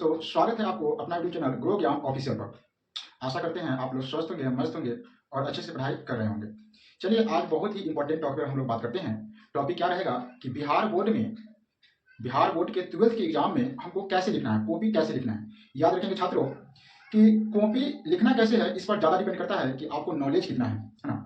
दोस्तों, स्वागत है आपको अपना यूट्यूब चैनल ग्रो ज्ञान ऑफिशियल पर। आशा करते हैं आप लोग स्वस्थ होंगे, मस्त होंगे और अच्छे से पढ़ाई कर रहे होंगे। चलिए आज बहुत ही इंपॉर्टेंट टॉपिक पर हम लोग बात करते हैं। टॉपिक क्या रहेगा कि बिहार बोर्ड के 12th के एग्जाम में हमको कैसे लिखना है, कॉपी कैसे लिखना है। याद रखेंगे छात्रों कि कॉपी लिखना कैसे है इस पर ज़्यादा डिपेंड करता है कि आपको नॉलेज कितना है ना।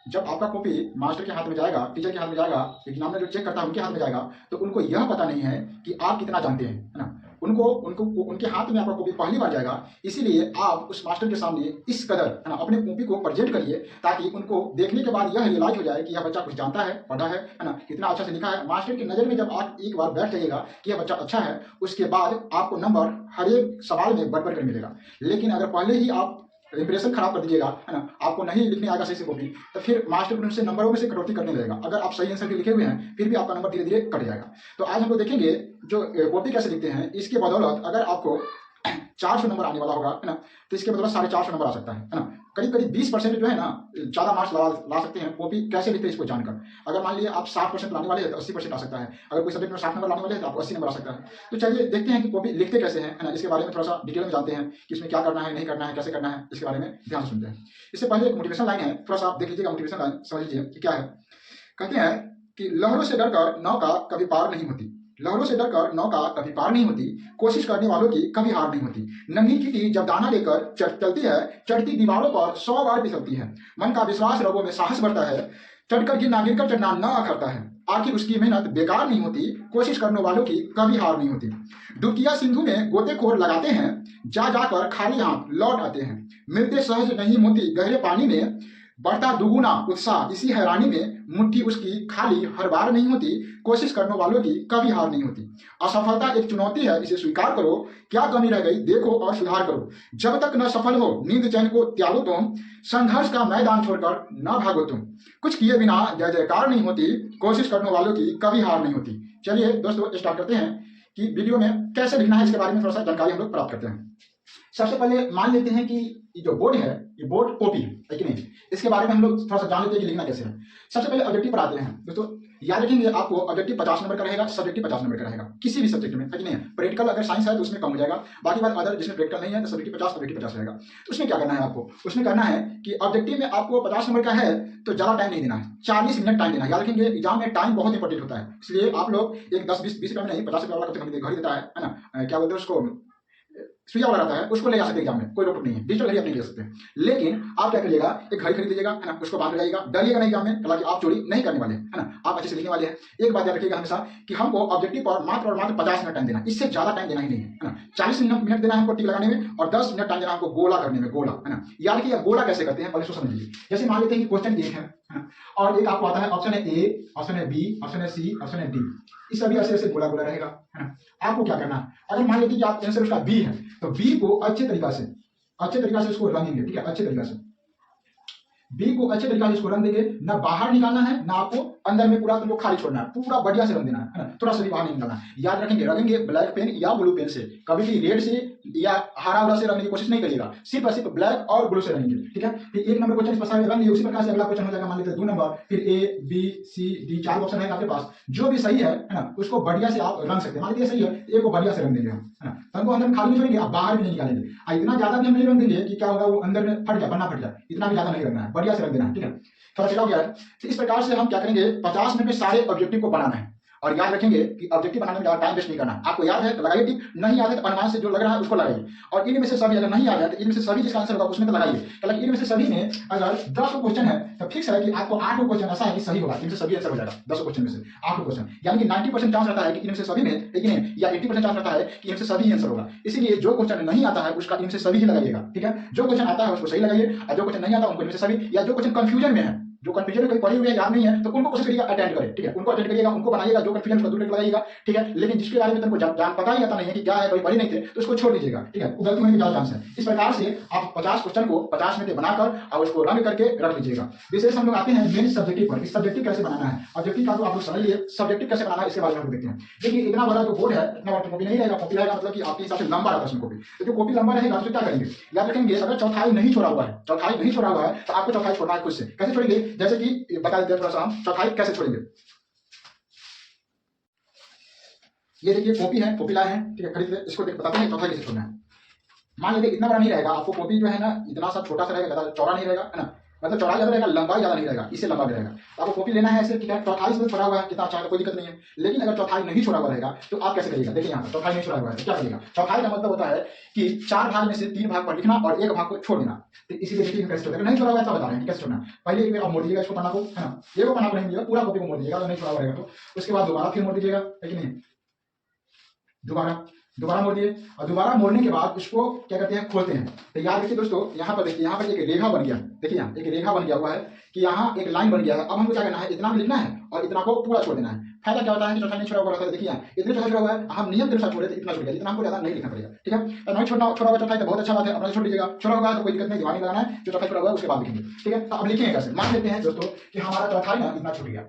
जब आपका कॉपी मास्टर के हाथ में जाएगा, टीचर के हाथ में जाएगा, एग्जामिनर जो चेक करता है उनके हाथ में जाएगा, तो उनको यह पता नहीं है कि आप कितना जानते हैं, है ना। उनको उनको उनके हाथ में आपका कॉपी पहली बार जाएगा, इसीलिए आप उस मास्टर के सामने इस कदर, है ना, अपने कॉपी को प्रेजेंट करिए ताकि उनको देखने के बाद यह रियलाइज हो जाए कि यह बच्चा कुछ जानता है, पढ़ा है ना, कितना अच्छा से लिखा है। मास्टर की नज़र में जब आप एक बार बैठ जाइएगा कि यह बच्चा अच्छा है, उसके बाद आपको नंबर हर एक सवाल में बढ़ कर मिलेगा। लेकिन अगर पहले ही आप इंप्रेशन खराब कर दीजिएगा, है ना, आपको नहीं लिखने आएगा सही से कॉपी, तो फिर मास्टर उनसे नंबरों में से कटौती करने लगेगा। अगर आप सही आंसर भी लिखे हुए हैं फिर भी आपका नंबर धीरे धीरे कट जाएगा। तो आज हम लोग देखेंगे जो कॉपी कैसे लिखते हैं। इसके बदौलत अगर आपको 400 नंबर आने वाला होगा, है ना, तो इसके बदौलत 450 नंबर आ सकता है ना। करीब करीब 20% जो है ना ज़्यादा मार्क्स ला सकते हैं कॉपी कैसे लिखते हैं इसको जानकर। अगर मान लीजिए आप 60% लाने वाले हैं तो 80% आ सकता है। अगर कोई सब्जेक्ट में 60 नंबर लाने वाले हैं तो आपको 80 नंबर आ सकता है। तो चलिए देखते हैं कि कॉपी लिखते कैसे हैं, है ना। इसके बारे में थोड़ा सा डिटेल में जानते हैं कि इसमें क्या करना है, नहीं करना है, कैसे करना है, इसके बारे में ध्यान से सुनते हैं। इससे पहले एक मोटिवेशन लाइन है, थोड़ा सा आप देख लीजिएगा। मोटिवेशन लाइन समझ लीजिए कि क्या है। कहते हैं कि लहरों से डरकर नौका कभी पार नहीं होती, लहरों से डरकर नौका कभी पार नहीं होती, कोशिश करने वालों की कभी हार नहीं होती। नन्ही चींटी जब दाना लेकर चलती है, चढ़ती दीवारों पर 100 बार फिसलती है। मन का विश्वास रगों में साहस बढ़ता है, चढ़कर गिरकर चढ़ना न अखरता है। आखिर उसकी मेहनत बेकार नहीं होती, कोशिश करने वालों की कभी हार नहीं होती। डुबकिया सिंधु में गोतेखोर लगाते हैं, जा जाकर खाली हाथ लौट आते हैं। मिलते सहज नहीं मोती गहरे पानी में, बढ़ता दुगुना उत्साह इसी हैरानी में। मुट्ठी उसकी खाली हर बार नहीं होती, कोशिश करने वालों की कभी हार नहीं होती। असफलता एक चुनौती है, इसे स्वीकार करो, क्या कमी रह गई देखो और सुधार करो। जब तक न सफल हो नींद चैन को त्यागो तुम, संघर्ष का मैदान छोड़कर न भागो तुम। कुछ किए बिना जय जयकार नहीं होती, कोशिश करने वालों की कभी हार नहीं होती। चलिए दोस्तों स्टार्ट करते हैं कि वीडियो में कैसे लिखना है इसके बारे में थोड़ा सा जानकारी हम लोग प्राप्त करते हैं। सबसे पहले मान लेते हैं कि ये जो बोर्ड है ये बोर्ड कॉपी है कि नहीं, इसके बारे में हम लोग थोड़ा सा जान लेते हैं कि लिखना कैसे है। सबसे पहले ऑब्जेक्टिव पर आते हैं दोस्तों। याद रखेंगे आपको ऑब्जेक्टिव 50 नंबर का रहेगा, सब्जेक्टिव 50 नंबर का रहेगा किसी भी सब्जेक्ट में, है कि नहीं। प्रैक्टिकल अगर साइंस है तो उसमें कम हो जाएगा, बाकी बात अदर जिसमें प्रैक्टिकल नहीं है तो सब्जेक्टिव 50 ऑब्जेक्टिव 50 रहेगा। तो उसमें क्या करना है आपको, उसमें करना है कि ऑब्जेक्टिव में आपको 50 नंबर का है तो ज़्यादा टाइम नहीं देना है, 40 मिनट टाइम देना है। याद रखेंगे एग्जाम में टाइम बहुत इंपॉर्टेंट होता है, इसलिए आप लोग एक 10-20 रुपये में नहीं, 50 रुपये वाला कब तक घर ही देता है ना, क्या बोलते हैं उसको, सुइया वाला रहता है, उसको ले जा सकते एग्जाम में, कोई रोक नहीं है। डिजिटल घड़ी आप नहीं ले सकते। लेकिन आप क्या करिएगा, एक घड़ी खरीद लीजिएगा, है ना, उसको बांध जाइएगा, डरिएगा नहीं एग्जाम में, हालांकि आप चोरी नहीं करने वाले, है ना, आप अच्छे से लिखने वाले हैं। एक बात याद रखिएगा हमेशा कि हमको ऑब्जेक्टिव पर मात्र और मात्र 50 मिनट टाइम देना, इससे ज्यादा टाइम देना ही नहीं है ना। 40 मिनट देना है हमको टिक लगाने में और 10 मिनट टाइम देना हमको गोला करने में, गोला, है ना। याद रखिए गोला कैसे करते हैं पहले समझ लीजिए। जैसे मान लेते हैं कि क्वेश्चन एक है और एक आपको आता है, ऑप्शन है ए, ऑप्शन है बी, ऑप्शन है सी, ऑप्शन है डी। इस सभी ऐसे ऐसे गोला गोला रहेगा, है ना। आपको क्या करना है, अगर मान लीजिए कि आप आंसर उसका बी है तो बी को अच्छे तरीका से उसको रंगेंगे, ठीक है, अच्छे तरीका से बी को अच्छे तरीके से इसको रंग देंगे। ना बाहर निकालना है ना आपको अंदर में पूरा तुमको खाली छोड़ना है, पूरा बढ़िया से रंग देना है ना, थोड़ा सा भी बाहर नहीं निकालना है। याद रखेंगे रंगेंगे ब्लैक पेन या ब्लू पेन से, कभी भी रेड से या हरा वाला से रंगने की कोशिश नहीं करिएगा, सिर्फ और सिर्फ ब्लैक और ब्लू से रंगेंगे, ठीक है। फिर एक नंबर क्वेश्चन इस पर रंग लिए, उसी प्रकार से अगला क्वेश्चन हो जाएगा, मान लेते हैं 2 नंबर, फिर A B C D 4 option है आपके पास, जो भी सही है ना उसको बढ़िया से आप रंग सकते हैं। मान लीजिए सही है, ए को बढ़िया से रंग देंगे हम, है ना, हमको अंदर में खाली नहीं छोड़ेंगे, आप बाहर भी नहीं निकालेंगे। इतना ज्यादा भी हम नहीं रंग देंगे कि क्या होगा, वो अंदर में फट जाए, पन्ना फट जाए, इतना भी ज्यादा नहीं रंगना है, बढ़िया से रंग देना है, ठीक है। थोड़ा चला गया है। तो इस प्रकार से हम क्या करेंगे, 50 मिनट में सारे ऑब्जेक्टिव को बनाना है। और याद रखेंगे कि ऑब्जेक्टिव बनाने में ज्यादा टाइम वेस्ट नहीं करना। आपको याद है तो लगाइए टिक, नहीं याद है तो अनुमान से जो लग रहा है उसको लगाइए। और इनमें से सभी, अगर नहीं याद है तो इनमें से सभी जिसका आंसर होगा उसमें तो लगाइए। हालांकि इनमें से सभी में अगर 10 क्वेश्चन है तो फिक्स है कि आपको 8 क्वेश्चन ऐसा है कि सही होगा, इनसे सभी आंसर हो जाएगा। 10 क्वेश्चन में से 8 क्वेश्चन, यानी कि 90% चांस रहता है कि इनमें से सभी में, लेकिन या 80% चांस रहता है कि इनसे सभी आंसर होगा। इसीलिए जो क्वेश्चन नहीं आता है उसका इनसे सभी ही लगाइएगा, ठीक है। जो क्वेश्चन आता है उसको सही लगाइए और जो क्वेश्चन नहीं आता उनको इनमें से सभी, या जो क्वेश्चन कंफ्यूजन में है, जो कंफ्यूजन में कोई पढ़े हुए याद नहीं है तो उनको कोशिश करिएगा अटेंड करें, ठीक है, उनको अटेंड करिएगा, उनको बनाइएगा, जो कंफ्यूजन उसको दूर लगाइएगा, ठीक है। लेकिन जिसके बारे में तुमको जान पता ही आता नहीं है कि क्या है, कोई पढ़े नहीं थे तो उसको छोड़ दीजिएगा, ठीक है, वो गलती होने के ज्यादा चांस है। इस प्रकार से आप 50 क्वेश्चन को 50 मिनट बनाकर और उसको रंग करके रख लीजिएगा। विशेष हम लोग आते हैं मेन सब्जेक्टिव पर, इस सब्जेक्टिव कैसे बनाना है, ऑब्जेक्टिव का तो आप लोग समझ लिए, सब्जेक्टिव कैसे बनाना है इसके बारे में हम देखते हैं। देखिए इतना बड़ा जो बोर्ड है, इतना बड़ा कॉपी नहीं रहेगा, कॉपी रहेगा मतलब कि आपके हिसाब से लंबा रहता है उसमें कॉपी। तो जो कॉपी लंबा रहेगा तो क्या करेंगे, याद रखेंगे अगर चौथाई नहीं छोड़ा हुआ है, चौथाई नहीं छोड़ा हुआ है तो आपको चौथाई छोड़ना है खुद से। कैसे छोड़ेंगे, जैसे कि बता देते हैं थोड़ा सा हम चौथाई कैसे छोड़ेंगे। ये देखिए कॉपी है, कॉपी लाए हैं, ठीक है, खरीद के इसको देख बताते हैं चौथाई कैसे छोड़ना है। मान लीजिए इतना बड़ा नहीं रहेगा, आपको कॉपी जो है ना इतना सा छोटा सा रहेगा, ज्यादा चौड़ा नहीं रहेगा, है ना, मतलब चौड़ाई ज्यादा रहेगा, लंबाई ज्यादा नहीं रहेगा, इससे लंबा भी रहेगा। तो आपको कॉपी लेना है ऐसे, ठीक है, चौथाई से छोड़ा हुआ है, कितना अच्छा है, कोई दिक्कत नहीं है। लेकिन अगर चौथाई नहीं छोड़ा हुआ रहेगा तो आप कैसे करिएगा, देखिए यहाँ पर चौथाई नहीं छोड़ा हुआ है तो क्या करिएगा। चौथाई का मतलब होता है कि 4 भाग में से 3 भाग पर लिखना और 1 भाग को छोड़ देना। तो इसीलिए देखिए कैसे छोड़ना, नहीं छोड़ा हुआ है तो बता रहे हैं कैसे छोड़ना। पहले एक बार आप मोड़ दीजिएगा इसको पन्ना को, है ना, ये को पन्ना को नहीं दीजिएगा, पूरा कॉपी को मोड़ दीजिएगा अगर नहीं छोड़ा हुआ रहेगा तो। उसके बाद दोबारा फिर मोड़ दीजिएगा, है कि नहीं, दोबारा मोड़ दिए, और दोबारा मोड़ने के बाद उसको क्या करते हैं, खोलते हैं। तो याद रखिए दोस्तों, यहाँ पर देखिए, यहाँ पर एक रेखा बन गया, देखिए यहाँ एक रेखा बन गया हुआ है कि यहाँ एक लाइन बन गया है। अब हमको क्या करना है, इतना भी लिखना है और इतना को पूरा छोड़ देना है। फायदा क्या होता है कि चौथाई नहीं छोड़ा हुआ रहता है, देखिए यहाँ इतने चौथाई छोड़ा हुआ है, हम नियम के अनुसार छोड़े तो इतना छोड़ दिया, इतना हमको ज्यादा नहीं लिखना पड़ेगा, ठीक है। नहीं छोड़ा हुआ चौथाई तो बहुत अच्छा बात है, अपना छोड़ दीजिएगा, छोड़ा हुआ है तो कोई दिक्कत नहीं, दिमाग नहीं लगाना है, जो चौथाई छोड़ा हुआ है उसके बाद लिखेंगे, ठीक है। तो अब लिखेंगे कैसे, मान लेते हैं दोस्तों कि हमारा चौथाई ना इतना छूट गया,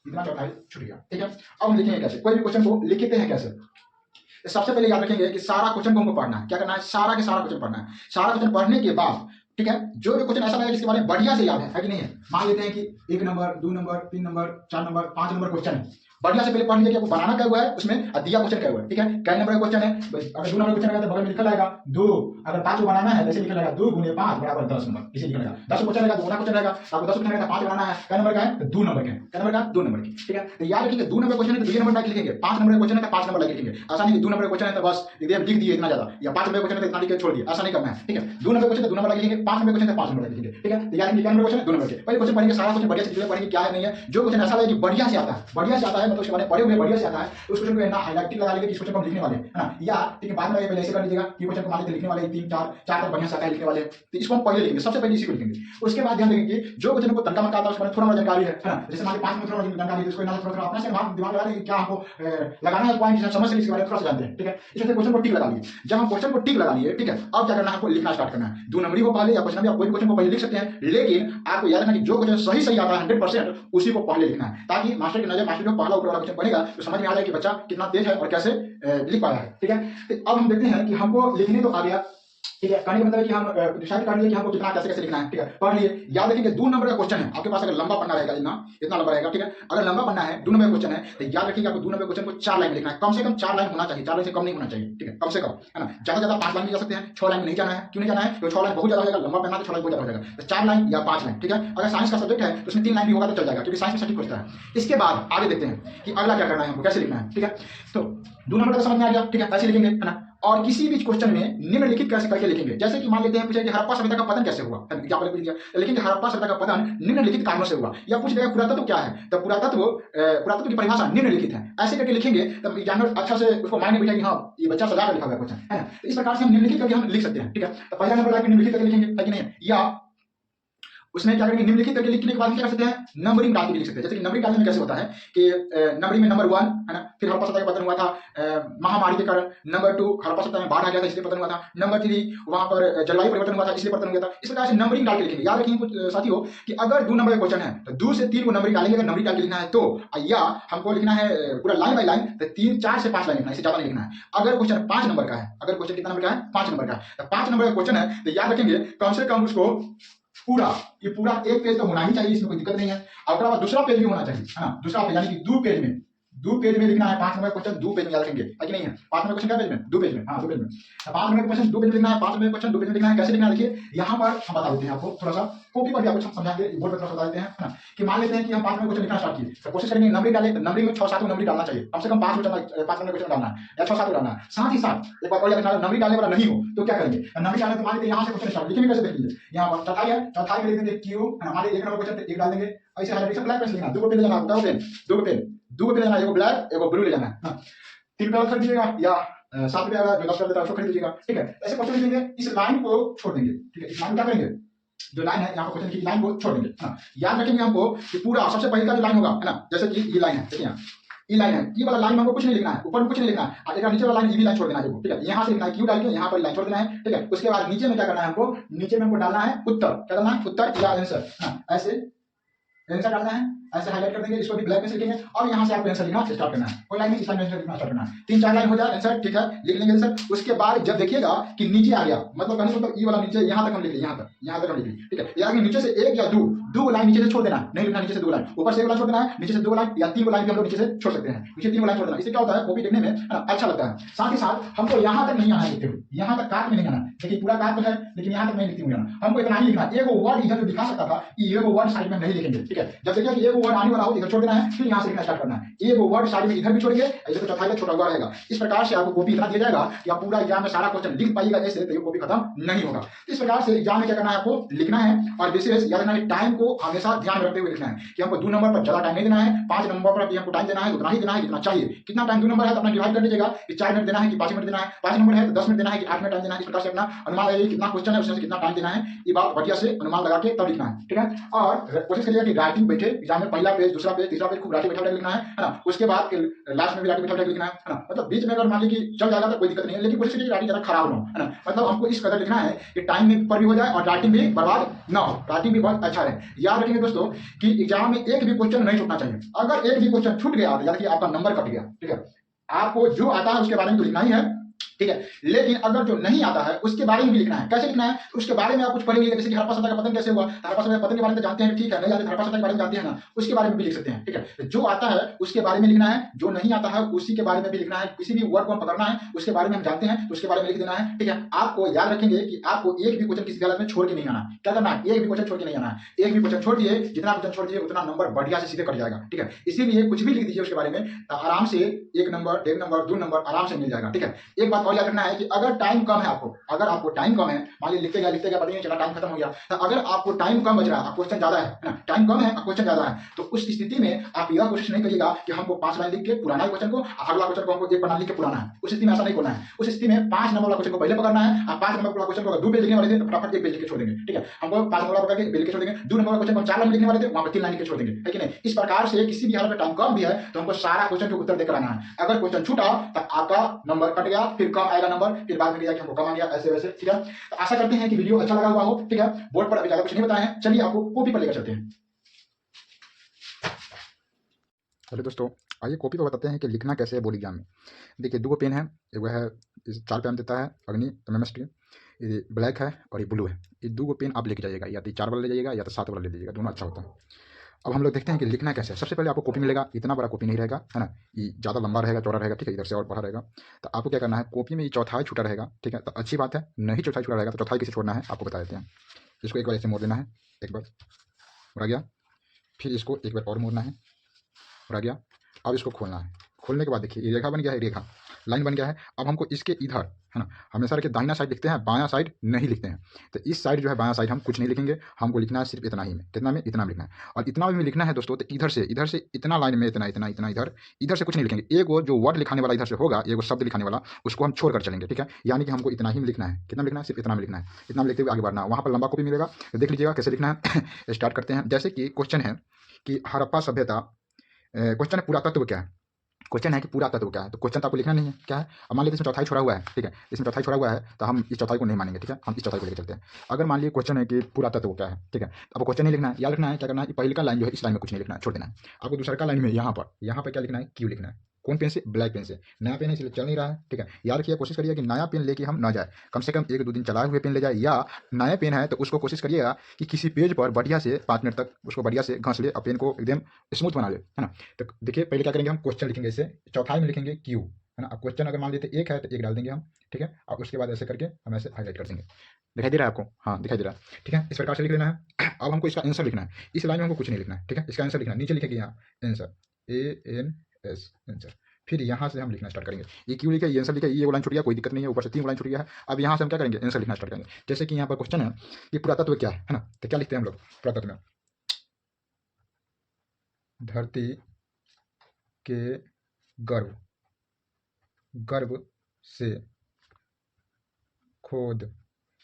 इतना चौथाई छूट गया, ठीक है। अब हम लिखेंगे कैसे, कोई भी क्वेश्चन को लिखते हैं कैसे। तो सबसे पहले याद रखेंगे कि सारा क्वेश्चन को हमको पढ़ना है, क्या करना है, सारा के सारा क्वेश्चन पढ़ना है। सारा क्वेश्चन पढ़ने के बाद, ठीक है, जो भी क्वेश्चन ऐसा लगेगा जिसके बारे में बढ़िया से याद है कि नहीं है। मान लेते हैं कि 1 number, 2 number, 3 number, 4 number, 5 number question है, बढ़िया से पहले पढ़ लीजिए कि आपको बनाना क्या हुआ है उसमें, दिया क्वेश्चन क्या हुआ है, ठीक है। कै नंबर का क्वेश्चन है, अगर 2 नंबर क्वेश्चन है तो बगल में लिखा रहेगा 2, अगर 5 को बनाना है जैसे लिखा रहेगा 2 गुणे 5 बराबर 10 नंबर, इसे लिखा रहेगा। 10 क्वेश्चन रहेगा, 2 क्वेश्चन रहेगा, आपको 10 क्वेश्चन रहेगा, 5 बनाना है, कै नंबर का है, तो 2 नंबर का है, कै नंबर का, 2 नंबर की, ठीक है। तो याद रखिए 2 नंबर क्वेश्चन है तो 2 नंबर लाइक लिखेंगे, 5 नंबर का क्वेश्चन है तो 5 नंबर लाइक लिखेंगे। ऐसा नहीं कि 2 नंबर क्वेश्चन है तो बस एकदम लिख दिए इतना ज्यादा, या 5 नंबर क्वेश्चन है तो इतना लिख के छोड़ दिए, ऐसा नहीं करना है, ठीक है। 2 नंबर क्वेश्चन है तो 2 नंबर लाइक लिखेंगे, 5 नंबर क्वेश्चन है तो 5 नंबर लाइक लिखेंगे, ठीक है। तो याद रखिए 2 नंबर क्वेश्चन है 2 नंबर के पहले क्वेश्चन पढ़ेंगे, सारा क्वेश्चन बढ़िया से पढ़ेंगे क्या है नहीं है। जो क्वेश्चन ऐसा लगे कि बढ़िया से आता है, बढ़िया से आता है मतलब उसके बारे में पढ़े हुए बढ़िया से आता है, उस क्वेश्चन को ना हाईलाइटिंग लगा लीजिए कि इस क्वेश्चन को हम लिखने वाले हैं, है ना। या ठीक है बाद में पहले ऐसे कर लीजिएगा कि क्वेश्चन को मान लीजिए लिखने वाले 3 4 तक बढ़िया से आता है लिखने वाले, तो इसको हम पहले लिखेंगे, सबसे पहले इसी को लिखेंगे। उसके बाद ध्यान देंगे कि जो क्वेश्चन को तनका मनका आता है उसके बारे में थोड़ा जानकारी है ना, जैसे मान लीजिए 5 मिनट थोड़ा जानकारी है, उसको ना थोड़ा अपना से दिमाग लगा देंगे क्या हमको लगाना है पॉइंट, समझ से इसके बारे में थोड़ा सा जानते हैं, ठीक है। इसमें क्वेश्चन को टिक लगा लिए, जब हम क्वेश्चन को टिक लगा लिए, ठीक है, अब क्या करना है, आपको लिखना स्टार्ट करना है। 2 नंबरी को पहले या क्वेश्चन भी आप कोई क्वेश्चन को पहले लिख सकते हैं, लेकिन आपको याद रखना कि जो क्वेश्चन सही सही आता है 100% उसी को पहले लिखना है, ताकि मास्टर की नजर, मास्टर जो पहला ऊपर वाला क्वेश्चन पढ़ेगा तो समझ में आ जाए कि बच्चा कितना तेज है और कैसे लिख पाया है, ठीक है। तो अब हम देखते हैं कि हमको लिखने तो आ गया, ठीक है, कहने का मतलब है कि हम डिसाइड कर लिए कि हमको कितना कैसे कैसे लिखना है, ठीक है, पढ़ लिए। याद रखिए 2 नंबर का क्वेश्चन है, आपके पास अगर लंबा पन्ना रहेगा इतना लंबा रहेगा, ठीक है, अगर लंबा पन्ना है 2 नंबर का क्वेश्चन है तो याद रखिए आपको 2 नंबर क्वेश्चन को 4 लाइन में लिखना है, कम से कम 4 लाइन होना चाहिए, 4 लाइन से कम नहीं होना चाहिए, ठीक है, कम से कम, है ना। ज्यादा 5 लाइन में जा सकते हैं, 6 लाइन में नहीं जाना है, क्यों नहीं जाना है, क्योंकि 6 लाइन बहुत ज्यादा हो जाएगा, लंबा पन्ना तो 6 लाइन बहुत ज्यादा हो जाएगा, तो 4 लाइन या 5 लाइन, ठीक है। अगर साइंस का सब्जेक्ट है तो उसमें 3 लाइन भी होगा तो चल जाएगा, क्योंकि साइंस में सटीक होता है। इसके बाद आगे देखते हैं कि अगला क्या करना है, हमको कैसे लिखना है, ठीक है। तो 2 नंबर का समझ में आ गया, ठीक है, ऐसे लिखेंगे, है ना। और किसी भी क्वेश्चन में निम्नलिखित कैसे करके लिखेंगे, जैसे कि मान लेते हैं पूछे कि हड़प्पा सभ्यता का पतन कैसे हुआ, एग्जांपल लिख दिया, लेकिन हड़प्पा सभ्यता का पतन निम्नलिखित कारणों से हुआ, या पूछ देगा पुरातत्व क्या है, तो पुरातत्व की परिभाषा निम्नलिखित है, ऐसे करके लिखेंगे तब जानवर अच्छा से उसको माइंड में बैठेगा कि हाँ ये बच्चा सजा कर लिखा हुआ क्वेश्चन है ना। तो इस प्रकार से हम निम्नलिखित करके हम लिख सकते हैं, ठीक है। तो पहला नंबर लाइक निम्नलिखित करके लिखेंगे, है कि नहीं, या उसमें क्या करेंगे, निम्नलिखित करके लिखने के बाद क्या कर सकते हैं, नंबरिंग डाल के लिख सकते हैं। जैसे कि नंबरिंग डालने में कैसे होता है कि नंबरिंग में नंबर 1 है ना, फिर हड़प्पा सभ्यता का पतन हुआ था महामारी के कारण, नंबर 2 हड़प्पा सभ्यता में बाढ़ आ गया था इसलिए पतन हुआ था, नंबर 3 वहां पर जलवायु परिवर्तन हुआ था इसलिए पतन हुआ था। इस प्रकार से नंबरिंग डाल के लिखेंगे। याद रखिए कुछ साथियों कि अगर 2 नंबर का क्वेश्चन है तो 2 से 3 को नंबरिंग डालेंगे, अगर नंबरिंग डाल के लिखना है तो, या हमको लिखना है पूरा लाइन बाय लाइन तो 3 4 से 5 लाइन लिखना है, इससे ज्यादा नहीं लिखना है। अगर क्वेश्चन 5 नंबर का है, अगर क्वेश्चन कितना नंबर का है, 5 नंबर का, तो 5 नंबर का क्वेश्चन है तो याद रखेंगे कम से कम उसको पूरा एक पेज तो होना ही चाहिए, इसमें कोई दिक्कत नहीं है। और दूसरा पेज भी होना चाहिए, है ना, दूसरा पेज यानी कि 2 पेज में लिखना है 5 नंबर क्वेश्चन, 2 पेज में याद रखेंगे, है कि नहीं है। 5 नंबर क्वेश्चन क्या पेज में, 2 पेज में, हाँ 2 पेज में। 5 नंबर क्वेश्चन 2 पेज में लिखना है, 5 नंबर क्वेश्चन 2 पेज में लिखना है। कैसे लिखना है देखिए, यहाँ पर हम बता देते हैं आपको, थोड़ा सा कॉपी पर भी आपको समझाएंगे, बोर्ड पर थोड़ा बता देते हैं, है ना। कि मान लेते हैं कि हम 5 नंबर क्वेश्चन लिखना स्टार्ट किए, तो कोशिश करेंगे नंबरिंग डालें, तो नंबरिंग में 6-7 को नंबरिंग डालना चाहिए, कम से कम 5 नंबर क्वेश्चन डालना है या 6-7 डालना है। साथ ही साथ एक बार और नंबरिंग डालने वाला नहीं हो तो क्या करेंगे, नंबरिंग डालें तो मान लीजिए यहाँ से क्वेश्चन स्टार्ट लिखेंगे, कैसे देख लीजिए, यहाँ पर चौथाई है, चौथाई में लिख देंगे क्यू, मान लीजिए 1 नंबर क्वेश्चन 1 डाल देंगे, ऐसे हाइलाइटेशन ब्लैक पेन लिखना, 2 पेन लेना, 2 पेन लेना, एगो ब्लैक एगो ब्लू ले जाना है, 3 पेन खरीद लीजिएगा या 7 रुपया जो 10 देता है उसको खरीद लीजिएगा, ठीक है। ऐसे क्वेश्चन लिखेंगे, इस लाइन को छोड़ देंगे, ठीक है, इस लाइन क्या करेंगे, जो लाइन है यहाँ पर क्वेश्चन की लाइन को छोड़ देंगे, है ना। याद रखेंगे हमको कि पूरा सबसे पहले का जो लाइन होगा, है ना, जैसे कि ये लाइन है, देखिए यहाँ ये लाइन है, ये वाला लाइन में हमको कुछ नहीं लिखना है, ऊपर में कुछ नहीं लिखना है, और एक नीचे वाला लाइन ये भी लाइन छोड़ देना है, ठीक है। यहाँ से लिखना है क्यू डाल के यहाँ पर लाइन छोड़ देना है, ठीक है। उसके बाद नीचे में क्या करना है, हमको नीचे में हमको डालना है उत्तर, क्या डालना है, उत्तर या आंसर, ऐसे आंसर डालना है, ऐसे हाईलाइट कर देंगे, इसको भी ब्लैक में से लिखेंगे और यहाँ से आपको आंसर लिखना स्टार्ट करना है। कोई लाइन नहीं, इस लाइन में आंसर लिखना स्टार्ट करना है। 3-4 लाइन हो जाए आंसर, ठीक है, लिख लेंगे आंसर। उसके बाद जब देखिएगा कि नीचे आ गया, मतलब कहने मतलब ई वाला नीचे यहाँ तक हम लिख लें, यहाँ तक हम लिख लें, ठीक है। या नीचे से एक या दो लाइन नीचे से छोड़ देना, नहीं लिखना नीचे से 2 लाइन, ऊपर से 1 लाइन छोड़ देना है, नीचे से 2 लाइन या 3 लाइन भी हम लोग नीचे से छोड़ सकते हैं, नीचे 3 लाइन छोड़ देना। इससे क्या होता है, कॉपी देखने में अच्छा लगता है। साथ ही साथ हमको यहाँ तक नहीं आना है लिखते हुए, यहाँ तक काट में नहीं आना, देखिए पूरा काट तो है लेकिन यहाँ तक नहीं लिखते हुए आना, हमको इतना ही लिखना है। एक वर्ड इधर जो दिखा सकता था, ये वर्ड साइड में नहीं लिखेंगे, ठीक है। जब देखिए कि एक वर्ड आने वाला हो, इधर छोड़ देना है, फिर यहाँ से लिखना स्टार्ट करना है। एक वर्ड साइड में इधर भी छोड़िए, ऐसे तो चौथाई का छोटा हुआ रहेगा। इस प्रकार से आपको कॉपी इतना दिया जाएगा कि आप पूरा एग्जाम में सारा क्वेश्चन लिख पाइएगा, ऐसे तो कॉपी खत्म नहीं होगा। इस प्रकार से एग्जाम में क्या करना है, आपको लिखना है और विशेष याद रखना है, टाइम को हमेशा ध्यान रखते हुए लिखना है कि हमको 2 नंबर पर ज्यादा टाइम नहीं देना है, 5 नंबर पर भी हमको टाइम देना है, उतना ही देना है जितना चाहिए। कितना टाइम 2 नंबर है तो अपना डिवाइड कर लीजिएगा कि 4 मिनट देना है कि 5 मिनट देना है, 5 नंबर है तो 10 मिनट देना है कि 8 मिनट टाइम देना है। इस प्रकार से अपना अनुमान लगाइए कितना क्वेश्चन है, उसमें से कितना टाइम देना है, ये बात बढ़िया से अनुमान लगा के तब लिखना है, ठीक है। और कोशिश करिएगा कि राइटिंग बैठे एग्जाम में, पहला पेज, दूसरा पेज, तीसरा पेज खूब राइटिंग बैठा लिखना है ना। उसके बाद लास्ट में भी राइटिंग बैठा लिखना है ना। मतलब बीच में अगर मान लीजिए कि चल जाएगा तो कोई दिक्कत नहीं है, लेकिन कोशिश करिए राइटिंग ज्यादा खराब ना हो, है ना। मतलब हमको इस कदर लिखना है कि टाइम में पर भी हो जाए और राइटिंग भी बर्बाद ना हो, राइटिंग भी बहुत अच्छा है। याद रखेंगे दोस्तों कि एग्जाम में एक भी क्वेश्चन नहीं छूटना चाहिए। अगर एक भी क्वेश्चन छूट गया तो याद रखिए आपका नंबर कट गया, ठीक है। आपको जो आता है उसके बारे में तो लिखना ही है, ठीक है, लेकिन अगर जो नहीं आता है उसके बारे में भी लिखना है। कैसे लिखना है, उसके बारे में आप कुछ पढ़ेंगे, जैसे कि हड़प्पा सभ्यता का पतन कैसे हुआ, हड़प्पा सभ्यता के पतन के बारे में जानते हैं, ठीक है, नहीं जानते हड़प्पा सभ्यता के बारे में जानते हैं ना, उसके बारे में भी लिख सकते हैं, ठीक है। जो आता है उसके बारे में लिखना है, जो नहीं आता है उसी के बारे में भी लिखना है। किसी भी वर्ड को हम पकड़ना है, उसके बारे में हम जानते हैं तो उसके बारे में लिख देना है, ठीक है। आपको याद रखेंगे कि आपको एक भी क्वेश्चन किसी हालत में छोड़ के नहीं आना। क्या करना है, एक भी क्वेश्चन छोड़ के नहीं आना है। एक भी क्वेश्चन छोड़ दिए, जितना क्वेश्चन छोड़ दिए उतना नंबर बढ़िया से सीधे कट जाएगा, ठीक है। इसीलिए कुछ भी लिख दीजिए उसके बारे में, आराम से 1 नंबर, 1.5 नंबर, 2 नंबर आराम से मिल जाएगा, ठीक है। एक बात और याद रखना है कि अगर टाइम कम है आपको, अगर आपको टाइम कम है, मान लीजिए लिखते गया पता नहीं चला टाइम खत्म हो गया, तो अगर आपको टाइम कम बच रहा है, क्वेश्चन ज्यादा है ना, टाइम कम है क्वेश्चन ज्यादा है, तो उस स्थिति में आप यह कोशिश नहीं करिएगा कि हमको 5 लाइन लिख के पुराना है क्वेश्चन को, अगला क्वेश्चन को हमको 1 पन्ना लिख के पुराना है। उस स्थिति में ऐसा नहीं करना है। उस स्थिति में 5 नंबर वाला क्वेश्चन को पहले पकड़ना है। आप 5 नंबर वाला क्वेश्चन को अगर 2 पेज लिखने वाले थे तो फटाफट 1 पेज लिख के छोड़ देंगे, ठीक है। हमको 5 नंबर वाला पकड़ के लिख के छोड़ देंगे। 2 नंबर वाला क्वेश्चन को 4 लाइन लिखने वाले थे, वहां पर 3 लाइन लिख के छोड़ देंगे, है कि नहीं। इस प्रकार से किसी भी हालत में टाइम कम भी है तो हमको सारा क्वेश्चन के उत्तर देकर आना है। अगर क्वेश्चन छूटा तो आपका नंबर कट गया, फिर कम आएगा नंबर, फिर बाद में कि हमको कम आ गया, ऐसे वैसे, ठीक है। तो आशा करते हैं कि वीडियो अच्छा लगा हुआ हो, ठीक है। बोर्ड पर अभी ज्यादा कुछ नहीं बताए हैं, चलिए आपको कॉपी पर लेकर चलते हैं। चलिए दोस्तों, आइए कॉपी पर बताते हैं कि लिखना कैसे है बोर्ड एग्जाम में। देखिए 2 पेन है, एक है 4 पेन देता है अग्नि केमिस्ट्री, ये ब्लैक है और ये ब्लू है। ये 2 पेन आप लेके जाइएगा, या तो 4 वाला ले जाइएगा या तो 7 वाला ले लीजिएगा, दोनों अच्छा होता है। अब हम लोग देखते हैं कि लिखना कैसे है। सबसे पहले आपको कॉपी मिलेगा, इतना बड़ा कॉपी नहीं रहेगा, है ना, ये ज़्यादा लंबा रहेगा, चौड़ा रहेगा, ठीक है, इधर से और बड़ा रहेगा। तो आपको क्या करना है, कॉपी में ये चौथाई छूटा रहेगा, ठीक है, तो अच्छी बात है। नहीं चौथाई छूटा रहेगा तो चौथाई किसे छोड़ना है आपको बता देते हैं। इसको एक बार ऐसे मोड़ देना है, एक बार मोड़ा गया, फिर इसको एक बार और मोड़ना है, मोड़ा गया। अब इसको खोलना है, खोलने के बाद देखिए ये रेखा बन गया है, रेखा लाइन बन गया है। अब हमको इसके इधर, है ना, हमेशा रखिए दाहिना साइड लिखते हैं, बायां साइड नहीं लिखते हैं। तो इस साइड जो है बायां साइड हम कुछ नहीं लिखेंगे, हमको लिखना है सिर्फ इतना ही में, कितना में, इतना में लिखना है। और इतना में लिखना है दोस्तों, तो इधर से इतना लाइन में इतना इतना इतना, इधर से कुछ नहीं लिखेंगे। एक वो जो वर्ड लिखाने वाला इधर से होगा, एक वो शब्द लिखाने वाला, उसको हम छोड़कर चलेंगे, ठीक है। यानी कि हमको इतना ही में लिखना है, कितना में लिखना है, सिर्फ इतना में लिखना है। इतना में लिखते हुए आगे बढ़ना है। वहाँ पर लंबा कॉपी मिलेगा, तो देख लीजिएगा कैसे लिखना है। स्टार्ट करते हैं। जैसे कि क्वेश्चन है कि हड़प्पा सभ्यता, क्वेश्चन है पुरातत्व क्या है, क्वेश्चन है कि पूरा तत्व क्या है। तो क्वेश्चन तो आपको लिखना नहीं है, क्या है। अब मान लीजिए इसमें चौथाई छोड़ा हुआ है, ठीक है, इसमें चौथाई छोड़ा हुआ है तो हम इस चौथाई को नहीं मानेंगे, ठीक है, हम इस चौथाई को लेकर चलते हैं। अगर मान लीजिए क्वेश्चन है कि पूरा तत्व क्या है, ठीक है, तो आपको क्वेश्चन नहीं लिखना है, याद रखना है क्या करना है, पहले का लाइन जो है इस लाइन में कुछ नहीं लिखना है, छोड़ देना है। आपको दूसरा का लाइन में यहाँ पर क्या लिखना है, क्यू लिखना है। कौन पेन से, ब्लैक पेन से। नया पेन है इसलिए चल नहीं रहा है, ठीक है। याद रखिए, कोशिश करिए कि नया पेन लेके हम ना जाए, कम से कम 1-2 दिन चलाए हुए पेन ले जाए, या नया पेन है तो उसको कोशिश करिएगा कि किसी पेज पर बढ़िया से 5 मिनट तक उसको बढ़िया से घस ले और पेन को एकदम स्मूथ बना ले, है ना। तो देखिए पहले क्या करेंगे, हम क्वेश्चन लिखेंगे, इसे चौथाई में लिखेंगे क्यू, है ना। अब क्वेश्चन अगर मान लेते 1 है तो 1 डाल देंगे हम, ठीक है। और उसके बाद ऐसे करके हम ऐसे हाईलाइट कर देंगे। दिखाई दे रहा है आपको, हाँ दिखाई दे रहा है, ठीक है। इस प्रकार से लिख लेना है। अब हमको इसका आंसर लिखना है, इस लाइन में हमको कुछ नहीं लिखना है, ठीक है। इसका आंसर लिखना है, नीचे लिखेंगे यहाँ आंसर, ANS आंसर। फिर यहाँ से हम लिखना स्टार्ट करेंगे। ये क्यों लिखा, ये आंसर लिखा, ये लाइन छूट गया, कोई दिक्कत नहीं है, ऊपर से 3 लाइन छूट गया है। अब यहाँ से हम क्या करेंगे, आंसर लिखना स्टार्ट करेंगे। जैसे कि यहाँ पर क्वेश्चन है कि पुरातत्व क्या है ना, तो क्या लिखते हैं हम लोग पुरातत्व में, धरती के गर्भ से खोद।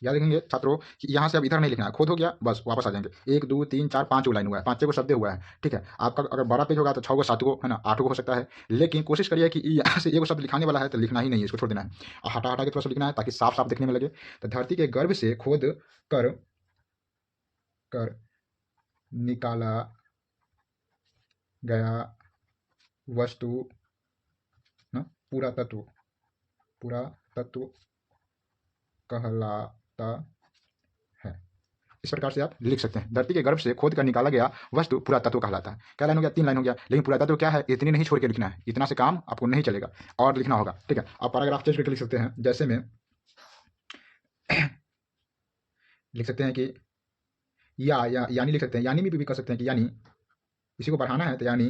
याद रखेंगे छात्रों कि यहाँ से अब इधर नहीं लिखना है, खोद हो गया बस वापस आ जाएंगे। 1 2 3 4 5 लाइन हुआ है, 5 को शब्द हुआ है, ठीक है। आपका अगर बड़ा पेज होगा तो 6 7 है ना, 8 हो सकता है। लेकिन कोशिश करिए कि यहाँ से एक शब्द लिखाने वाला है तो लिखना ही नहीं है, इसको छोड़ देना है और हटा के थोड़ा सा लिखना है ताकि साफ साफ दिखने में लगे। तो धरती के गर्भ से खोद कर निकाला गया वस्तु ना पूरा तत्व कहलाता है। इस प्रकार से आप लिख सकते हैं, धरती के गर्भ से खोद कर निकाला गया वस्तु पूरा तत्व कहलाता है। क्या लाइन हो गया? 3 लाइन हो गया। लेकिन पूरा तत्व क्या है, इतनी नहीं छोड़ के लिखना है, इतना से काम आपको नहीं चलेगा और लिखना होगा, ठीक है। आप पैराग्राफ चेंज करके लिख सकते हैं, जैसे में लिख सकते हैं कि यानी लिख सकते हैं, यानी में भी कर सकते हैं कि यानी इसी को बढ़ाना है तो यानी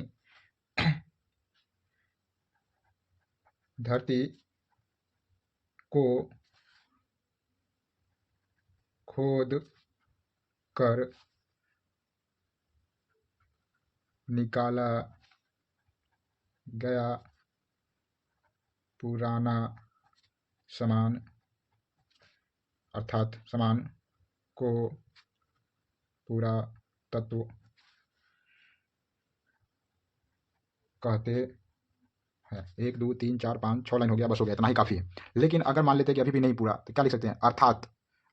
धरती को खोद कर निकाला गया पुराना सामान अर्थात सामान को पूरा तत्व कहते हैं। 1 2 3 4 5 6 लाइन हो गया, बस हो गया, इतना ही काफ़ी है। लेकिन अगर मान लेते हैं कि अभी भी नहीं पूरा, तो क्या लिख सकते हैं?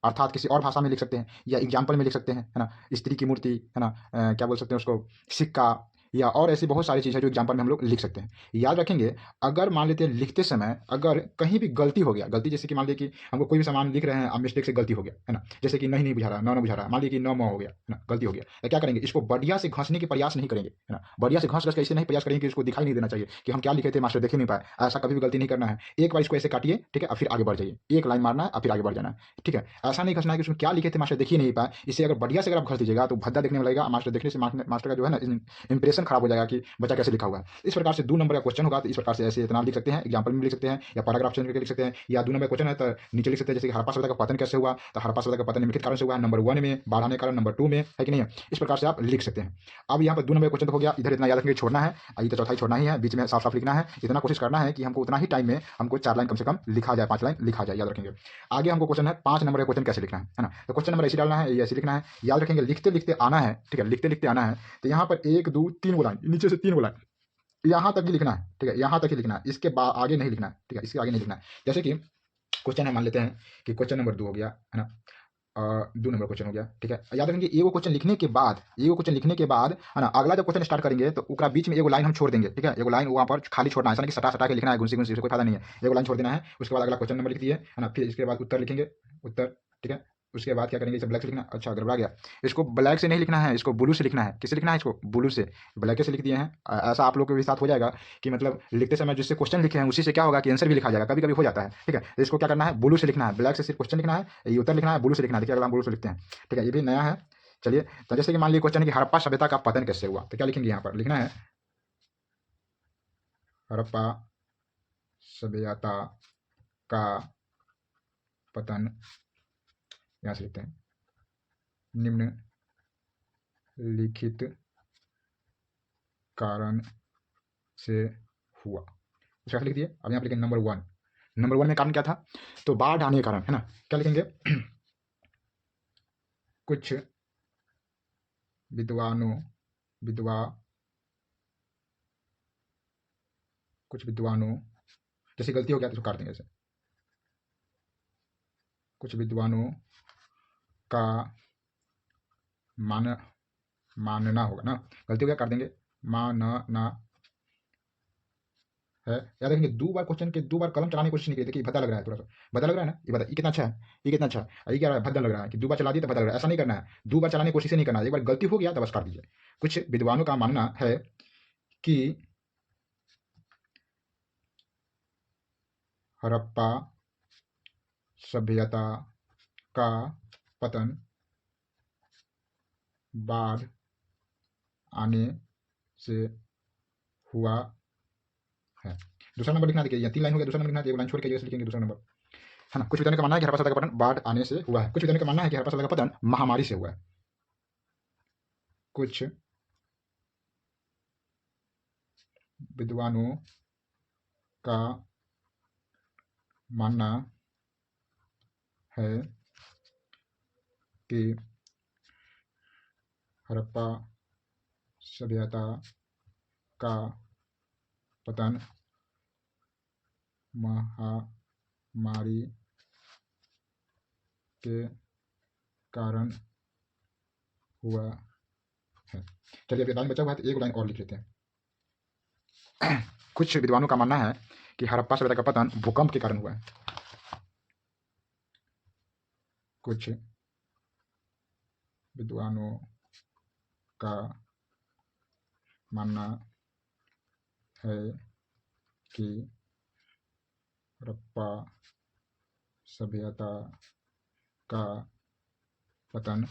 अर्थात किसी और भाषा में लिख सकते हैं या एग्जाम्पल में लिख सकते हैं, है ना। स्त्री की मूर्ति, है ना, क्या बोल सकते हैं उसको, सिक्का, या और ऐसी बहुत सारी चीज़ है जो एग्जाम्पल में हम लोग लिख सकते हैं। याद रखेंगे, अगर मान लेते हैं लिखते समय अगर कहीं भी गलती हो गया, गलती जैसे कि मान लीजिए कि हमको कोई भी सामान लिख रहे हैं, अब मिस्टेक से गलती हो गया, है ना, जैसे कि नहीं बुझा रहा, न बुझा रहा, मान लीजिए कि न म हो गया, है ना, गलती हो गया, तो क्या करेंगे, इसको बढ़िया से घसने के प्रयास नहीं करेंगे, है ना, बढ़िया से घस घस के ऐसे नहीं प्रयास करेंगे कि इसको दिखाई नहीं देना चाहिए कि हम क्या लिखे थे, मास्टर देख ही नहीं पाए। ऐसा कभी भी गलती नहीं करना है। एक बार इसको ऐसे काटिए, ठीक है, और फिर आगे बढ़ जाइए, एक लाइन मारना है और फिर आगे बढ़ जाना है, ठीक है। ऐसा नहीं घसना है कि उसमें क्या लिखे थे मास्टर देख ही नहीं पाए। इसे अगर बढ़िया से अगर आप घस दीजिएगा तो भद्दा देखने में लगेगा, मास्टर देखने से मास्टर का जो है ना इंप्रेशन खराब हो जाएगा कि बच्चा कैसे लिखा हुआ है। इस प्रकार से 2 नंबर का क्वेश्चन होगा, तो इस प्रकार से ऐसे इतना लिख सकते हैं, एग्जाम्पल में लिख सकते हैं या पैराग्राफ चेंज करके लिख सकते हैं, या 2 नंबर क्वेश्चन है तो नीचे लिख सकते हैं, जैसे कि हड़प्पा सभ्यता का पतन कैसे हुआ, तो हड़प्पा सभ्यता का पतन निम्नलिखित कारण से हुआ, नंबर 1 में बाढ़ आने के कारण, नंबर 2 में, है कि नहीं है। इस प्रकार से आप लिख सकते हैं। अब यहाँ पर 2 नंबर क्वेश्चन तो हो गया, इधर इतना याद रखेंगे, छोड़ना है, ये तो चौथा ही छोड़ना ही है, बीच में साफ साफ लिखना है। इतना कोशिश करना है कि हमको उतना ही टाइम में हमको 4 लाइन कम से कम लिखा जाए, 5 लाइन लिखा जाए, याद रखेंगे। आगे हमको क्वेश्चन है 5 नंबर का क्वेश्चन कैसे लिखना है ना। तो क्वेश्चन नंबर ऐसे डालना है, ये ऐसे लिखना है, याद रखेंगे, लिखते लिखते आना है, ठीक है, लिखते लिखते आना है। तो यहाँ पर 1 2 3 वो लाइन, नीचे से 3 वो लाइन, यहाँ तक ही लिखना है, ठीक है, यहाँ तक ही लिखना है, इसके बाद आगे नहीं लिखना है, ठीक है, इसके आगे नहीं लिखना है। जैसे कि क्वेश्चन है, मान लेते हैं कि क्वेश्चन नंबर 2 हो गया, है ना, 2 नंबर क्वेश्चन हो गया, ठीक है। याद रखेंगे, एगो क्वेश्चन लिखने के बाद, है ना, अगला जब क्वेश्चन स्टार्ट करेंगे तो ओकरा बीच में एगो लाइन हम छोड़ देंगे, ठीक है, एगो लाइन वहाँ पर खाली छोड़ना है, ऐसा नहीं कि सटा सटा के लिखना है, घुसी घुसी से कोई फायदा नहीं है। एगो लाइन छोड़ देना है, उसके बाद अगला क्वेश्चन नंबर लिख दिए, है ना, फिर इसके बाद उत्तर लिखेंगे, उत्तर, ठीक है। उसके बाद क्या करेंगे, इसे ब्लैक से लिखना, अच्छा गड़बड़ा गया, इसको ब्लैक से नहीं लिखना है, इसको ब्लू से लिखना है। किससे लिखना है, इसको ब्लू से, ब्लैक से लिख दिए हैं। ऐसा आप लोग के भी साथ हो जाएगा कि मतलब लिखते समय जिससे क्वेश्चन लिखे हैं उसी से क्या होगा कि आंसर भी लिखा जाएगा, कभी कभी हो जाता है, ठीक है। तो इसको क्या करना है, ब्लू से लिखना है, ब्लैक से सिर्फ क्वेश्चन लिखना है, ये उत्तर लिखना है, ब्लू से लिखना है। देखिए अगर हम ब्लू से लिखते हैं, ठीक है, ये भी नया है। चलिए, तो जैसे कि मान लीजिए क्वेश्चन है कि हड़प्पा सभ्यता का पतन कैसे हुआ, तो क्या लिखेंगे, यहाँ पर लिखना है हड़प्पा सभ्यता का पतन, यहाँ से लिखते हैं निम्नलिखित कारण से हुआ, इसका लिख दिए। अब यहाँ पर लिखेंगे नंबर 1, नंबर 1 में कारण क्या था, तो बाढ़ आने के कारण, है ना। क्या लिखेंगे, कुछ विद्वानों विद्वा कुछ विद्वानों, जैसे गलती हो गया तो इसको काट देंगे ऐसे, कुछ विद्वानों का मानना होगा ना, गलती हो गया काट देंगे, मानना है। याद रखेंगे, 2 बार क्वेश्चन के 2 बार कलम चलाने की कोशिश नहीं की। देखिए भद्दा लग रहा है, थोड़ा सा भद्दा लग रहा है ना, ये बता, ये कितना अच्छा है, ये कितना अच्छा है, ये क्या भद्दा लग रहा है कि 2 बार चला दिए तो भद्दा लग रहा है, ऐसा नहीं करना है। 2 बार चलाने की कोशिश नहीं करना है, एक बार गलती हो गया तो बस काट दीजिए। कुछ विद्वानों का मानना है कि हड़प्पा सभ्यता का पतन बाढ़ आने से हुआ है। दूसरा नंबर लिखना, देखिए 3 लाइन हो गया, दूसरा नंबर लिखना, 1 लाइन छोड़ के जैसे लिखेंगे दूसरा नंबर, है ना। कुछ विद्वानों का मानना है कि हड़प्पा सभ्यता का पतन बाढ़ आने से हुआ है, कुछ विद्वानों का मानना है कि हड़प्पा सभ्यता का पतन महामारी से हुआ है, कुछ विद्वानों का मानना है कि हड़प्पा सभ्यता का पतन महामारी के कारण हुआ है। चलिए, अभी लाइन बचा हुआ है तो 1 लाइन और लिख लेते हैं। कुछ विद्वानों का मानना है कि हड़प्पा सभ्यता का पतन भूकंप के कारण हुआ है। कुछ विद्वानों का मानना है कि हड़प्पा सभ्यता का पतन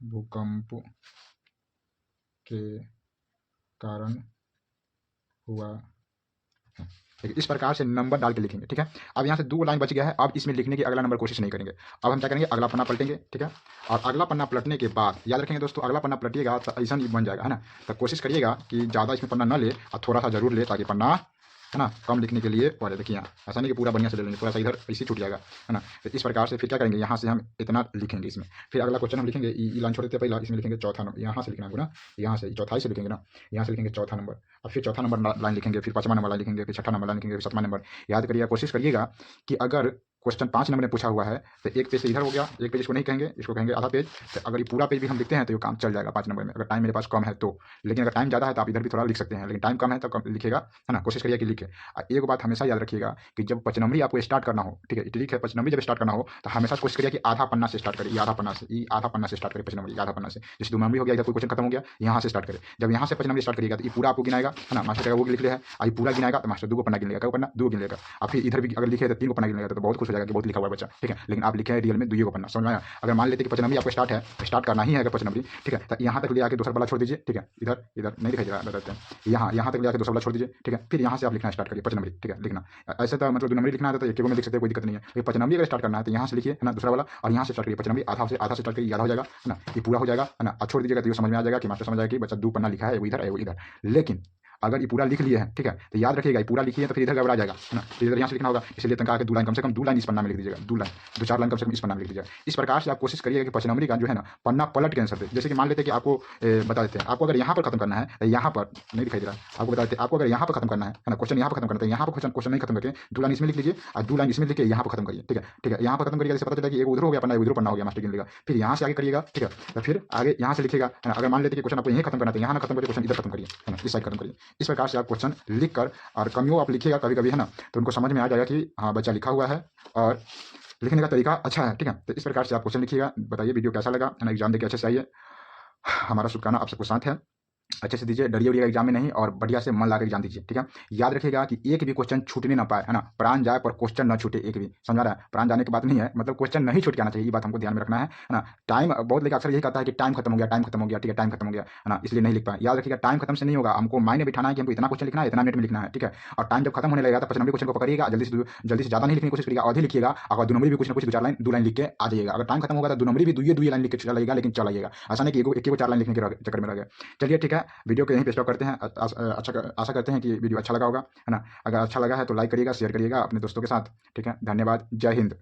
भूकंप के कारण हुआ है। ठीक है, इस प्रकार से नंबर डाल के लिखेंगे। ठीक है, अब यहाँ से 2 लाइन बच गया है। अब इसमें लिखने की अगला नंबर कोशिश नहीं करेंगे। अब हम क्या करेंगे, अगला पन्ना पलटेंगे। ठीक है, और अगला पन्ना पलटने के बाद याद रखेंगे दोस्तों, अगला पन्ना पलटिएगा तो ऐसा नहीं बन जाएगा, है ना। तो कोशिश करिएगा कि ज़्यादा इसमें पन्ना न ले और थोड़ा सा जरूर ले, ताकि पन्ना, है ना, कम लिखने के लिए। और देखिए यहाँ ऐसा नहीं कि पूरा बढ़िया से ले लेंगे, थोड़ा सा इधर ऐसे छूट जाएगा, है ना। तो इस प्रकार से फिर क्या करेंगे, यहाँ से हम इतना लिखेंगे इसमें। फिर अगला क्वेश्चन हम लिखेंगे, ई लाइन छोड़ देते पहला, इसमें लिखेंगे चौथा नंबर। यहाँ से लिखना है ना, यहाँ से चौथाई से लिखेंगे ना, यहाँ से लिखेंगे चौथा नंबर। और फिर चौथा नंबर लाइन लिखेंगे, फिर 5वां नंबर लाइन लिखेंगे, फिर 6ठा नंबर लाइन लिखेंगे, फिर 7वां नंबर। याद करिएगा, कोशिश करिएगा कि अगर क्वेश्चन 5 नंबर में पूछा हुआ है तो एक पेज से इधर हो गया, एक पेज इसको नहीं कहेंगे, इसको कहेंगे आधा पेज। तो अगर ये पूरा पेज भी हम लिखते हैं तो ये काम चल जाएगा 5 नंबर में, अगर टाइम मेरे पास कम है तो। लेकिन अगर टाइम ज़्यादा है तो आप इधर भी थोड़ा लिख सकते हैं, लेकिन टाइम कम है तो कम लिखेगा, है ना। कोशिश करिए कि लिखे। एक बात हमेशा याद रखिएगा कि जब 5 नंबरी आपको स्टार्ट करना हो, ठीक है, ठीक है, 5 नंबरी जब स्टार्ट करना हो तो हमेशा कोशिश करिए कि आधा पन्ना से स्टार्ट करें, ये आधा पन्ना से, ये आधा पन्ना से स्टार्ट करें 5 नंबरी, आधा पन्ना से। जैसे 2 नंबरी हो गया, इधर कोई क्वेश्चन खत्म हो गया, यहाँ से स्टार्ट करें। जब यहाँ से 5 नंबरी स्टार्ट करिएगा तो ये पूरा आपको गिनाएगा, है ना। मास्टर कहेगा वो लिख लिया है, और ये पूरा गिनाएगा तो मास्टर 2 पन्ना गिन लेगा, क्या पन्ना 2 गिन लेगा। और फिर इधर भी अगर लिखे तो 3 पन्ना गिन लेगा, तो बहुत खुश हो जाएगा कि बहुत लिखा हुआ है बच्चा, ठीक है। लेकिन आप लिखे हैं रियल में 2 पन्ना, समझ में आया। अगर मान लेते कि 5 नंबरी आपको स्टार्ट है, स्टार्ट करना ही है अगर 5 नंबरी, ठीक है, तो यहाँ तक ले आके दूसरा वाला छोड़ दीजिए, ठीक है। इधर इधर नहीं दिखाई दे रहा, बताते हैं, यहाँ तक ले आके दूसरा वाला छोड़ दीजिए, ठीक है। फिर यहाँ से आप लिखना स्टार्ट करिए 5 नंबरी, ठीक है, लिखना। ऐसे तो मतलब 2 नंबरी लिखना है तो एक में लिख सकते हैं, कोई दिक्कत नहीं है। लेकिन 5 नंबरी अगर स्टार्ट करना है तो यहाँ से लिखिए, है ना, दूसरा वाला, और यहाँ से स्टार्ट करिए 5 नंबरी, आधा से स्टार्ट करिए, आधा हो जाएगा, है ना, ये पूरा हो जाएगा, है ना। और छोड़ दीजिएगा तो ये समझ में आ जाएगा कि मास्टर समझ आएगा कि बच्चा 2 पन्ना लिखा है, वो इधर है, वो इधर। लेकिन अगर ये पूरा लिख लिए हैं, ठीक है, तो याद रखिएगा, ये पूरा लिखिए तो फिर इधर गड़बड़ा जाएगा, है ना। फिर इधर यहाँ से लिखना होगा, इसलिए तनका के 2 लाइन, कम से कम 2 लाइन इस पन्ना में लिख दीजिएगा, 2 लाइन, 2-4 लाइन कम से कम इस पन्ना में लिख दीजिएगा। इस प्रकार से आप कोशिश करिएगा कि 5 नंबरी का जो है ना पन्ना पलट के आंसर दे। जैसे कि मान लेते हैं कि आपको बता देते हैं, आपको अगर यहाँ पर खत्म करना है तो यहाँ पर नहीं दिखाई दे रहा, आपको बता देते हैं, आपको अगर यहाँ पर खत्म करना है ना, क्वेश्चन यहाँ पर खत्म करना है, यहाँ पर क्वेश्चन नहीं खत्म करके 2 लाइन इसमें लिख लीजिए और 2 लाइन इसमें लिख के यहाँ पर खत्म करिए, ठीक है, ठीक है। यहाँ पर खत्म करिएगा, जैसे पता चला कि एक उधर हो गया पन्ना, उधर पन्ना हो गया, मास्टर गिन लेगा। फिर यहाँ से आगे करिएगा, ठीक है, तो फिर आगे यहाँ से लिखिएगा, है ना। अगर मान लेते कि क्वेश्चन आपको यहीं खत्म करना है, यहाँ ना खत्म करिए, क्वेश्चन इधर खत्म करिए, है ना, इस साइड खत्म करिए। इस प्रकार से आप क्वेश्चन लिख कर और कमियों आप लिखिएगा कभी कभी, है ना, तो उनको समझ में आ जाएगा कि हाँ बच्चा लिखा हुआ है और लिखने का तरीका अच्छा है, ठीक है। तो इस प्रकार से आप क्वेश्चन लिखिएगा। बताइए वीडियो कैसा लगा, है ना। एग्जाम देके अच्छे से आइए, हमारा शुभकामना आप सबको साथ है। अच्छे से दीजिए, डरिए उड़िएगा एग्जाम में नहीं, और बढ़िया से मन लाकर एग्जाम दीजिए, ठीक है। याद रखिएगा कि एक भी क्वेश्चन छूटने ना पाए, है ना। प्राण जाए पर क्वेश्चन ना छूटे एक भी, समझ रहा है। प्राण जाने की बात नहीं है, मतलब क्वेश्चन नहीं छूट के आना चाहिए, ये बात हमको ध्यान में रखना है ना। टाइम बहुत लेकर अक्सर यही कहता है कि टाइम खत्म हो गया, टाइम खत्म हो गया, ठीक है, टाइम खत्म हो गया, है ना, इसलिए नहीं लिख पाए। याद रखिएगा टाइम खत्म से नहीं होगा, हमको मायने बिठाना है कि हमको इतना क्वेश्चन लिखना है, इतना मिनट में लिखना है, ठीक है। और टाइम जब खत्म होने लगेगा तो 95 क्वेश्चन को पकड़िएगा, जल्दी से ज़्यादा नहीं लिखने की कोशिश करिएगा, आधे लिखिएगा। अगर 2 नंबरी भी कुछ ना कुछ 2-4 लाइन 2 लाइन लिख के आ जाइएगा। अगर टाइम खत्म होगा तो 2 नंबरी भी 2 लाइन लिख के चलाइएगा, लेकिन चलाइएगा, ऐसा नहीं कि एक को 4 लाइन लिखने के चक्कर में रह गए। चलिए ठीक है, वीडियो को यहीं पे स्टॉप करते हैं। आशा करते हैं कि वीडियो अच्छा लगा होगा, है ना। अगर अच्छा लगा है तो लाइक करिएगा, शेयर करिएगा अपने दोस्तों के साथ, ठीक है। धन्यवाद, जय हिंद।